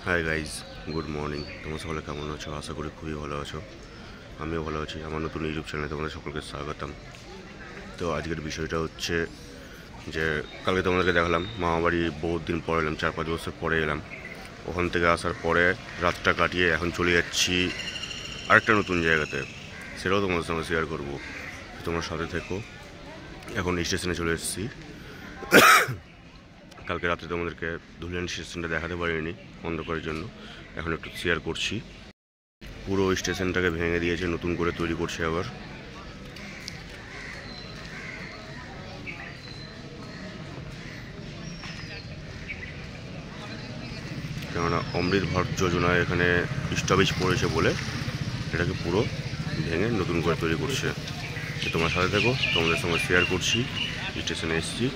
Hi guys, good morning. তোমরা সকলে কেমন আছো? আশা করি খুবই ভালো আছো। আমিও ভালো আছি। আমার নতুন ইউটিউব চ্যানেলে তোমাদের সকলকে স্বাগতম। তো আজকের বিষয়টা হচ্ছে যে কালকে তোমাদেরকে দেখালাম মামাবাড়ি বহুত দিন পরে এলাম, 4-5 বছর পরে এলাম। ওখান থেকে আসার পরে রাতটা কাটিয়ে এখন চলে যাচ্ছি আরেকটা নতুন জায়গাতে, সেটাও তোমাদের সঙ্গে শেয়ার করবো। তোমার সাথে থেকো। এখন স্টেশনে চলে এসেছি। কালকে রাতে তোমাদেরকে ধুলিয়ান স্টেশনটা দেখাতে পারিনি অন্ধকারের জন্য, এখন একটু শেয়ার করছি। পুরো স্টেশনটাকে ভেঙে দিয়েছে, নতুন করে তৈরি করছে আবার। কেননা অমৃত ভারত যোজনায় এখানে স্টপেজ পড়েছে বলে এটাকে পুরো ভেঙে নতুন করে তৈরি করছে। তোমার সাথে থেকো, তোমাদের সঙ্গে শেয়ার করছি। স্টেশনে এসেছি।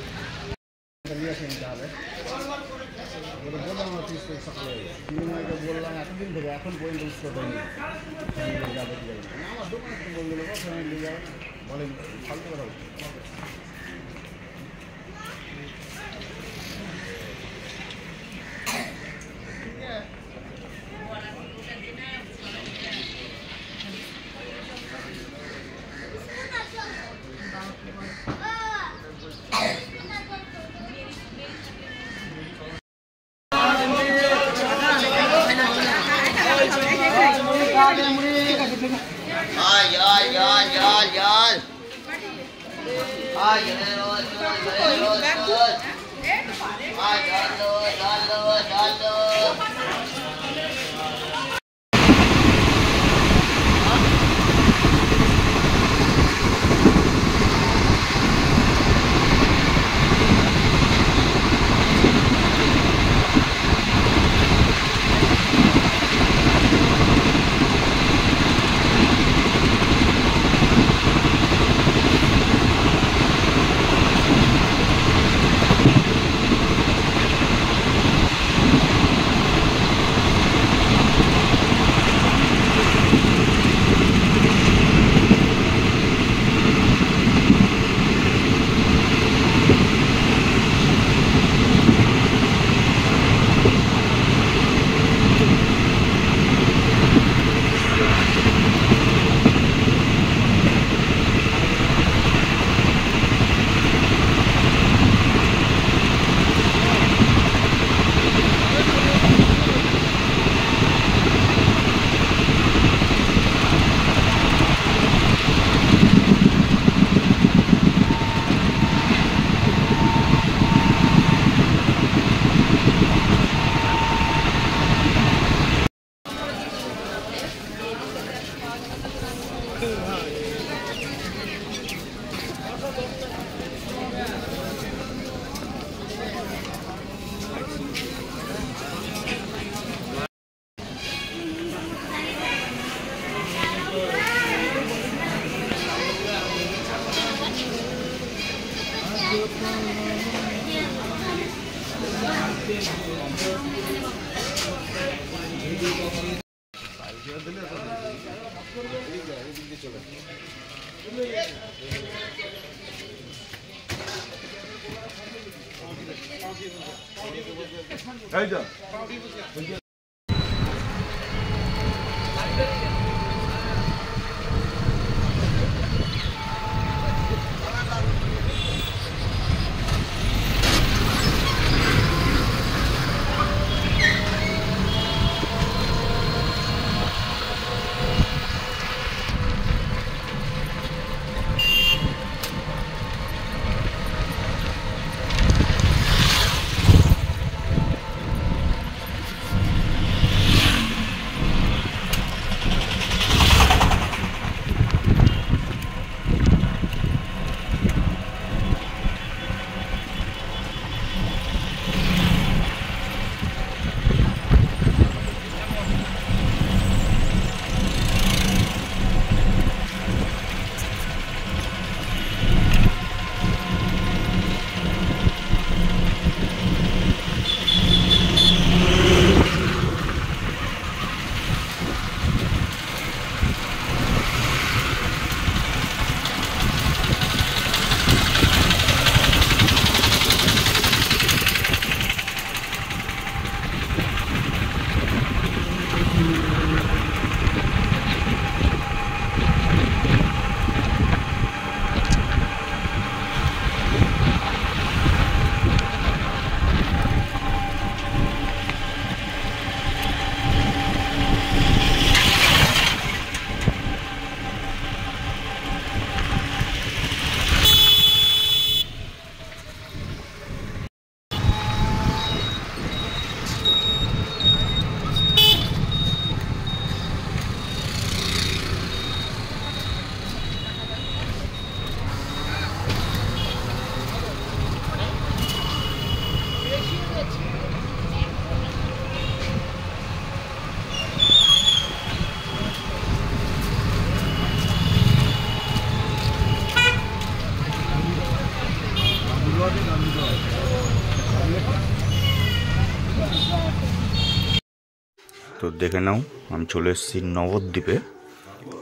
তো দেখে নাও, আমি চলে এসেছি নবদ্বীপে।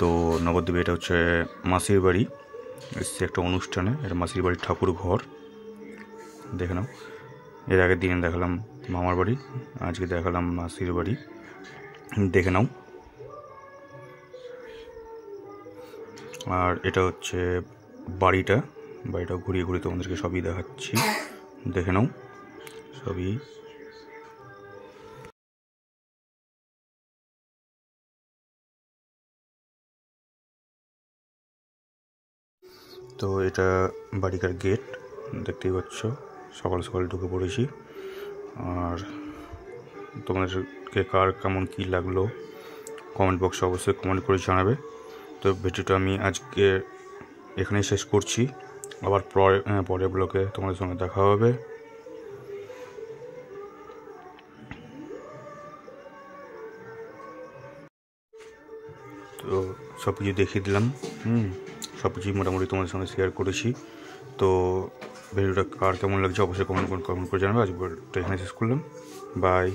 তো নবদ্বীপে এটা হচ্ছে মাসির বাড়ি, এসেছি একটা অনুষ্ঠানে। এটা মাসির বাড়ির ঠাকুর ঘর, দেখে নাও। এর আগের দিনে দেখালাম মামার বাড়ি, আজকে দেখালাম মাসির বাড়ি, দেখে নাও। আর এটা হচ্ছে বাড়িটা ঘুরিয়ে ঘুরিয়ে তোমাদেরকে সবই দেখাচ্ছি, দেখে নাও সবই। তো এটা বাড়িকার গেট, দেখতেই পাচ্ছ। সকাল সকাল ঢুকে পড়েছি। আর তোমাদেরকে কার কেমন কী লাগলো কমেন্ট বক্সে অবশ্যই কমেন্ট করে জানাবে। তো ভিডিওটা আমি আজকে এখানেই শেষ করছি, আবার পরের ব্লগে তোমাদের সঙ্গে দেখা হবে। তো সব কিছু দেখিয়ে দিলাম, সব কিছুই মোটামুটি তোমাদের সঙ্গে শেয়ার করেছি। তো ভিডিওটা কার কেমন লাগছে অবশ্যই কমেন্ট করে জানাবে। আজকে এখানে শেষ করলাম, বাই।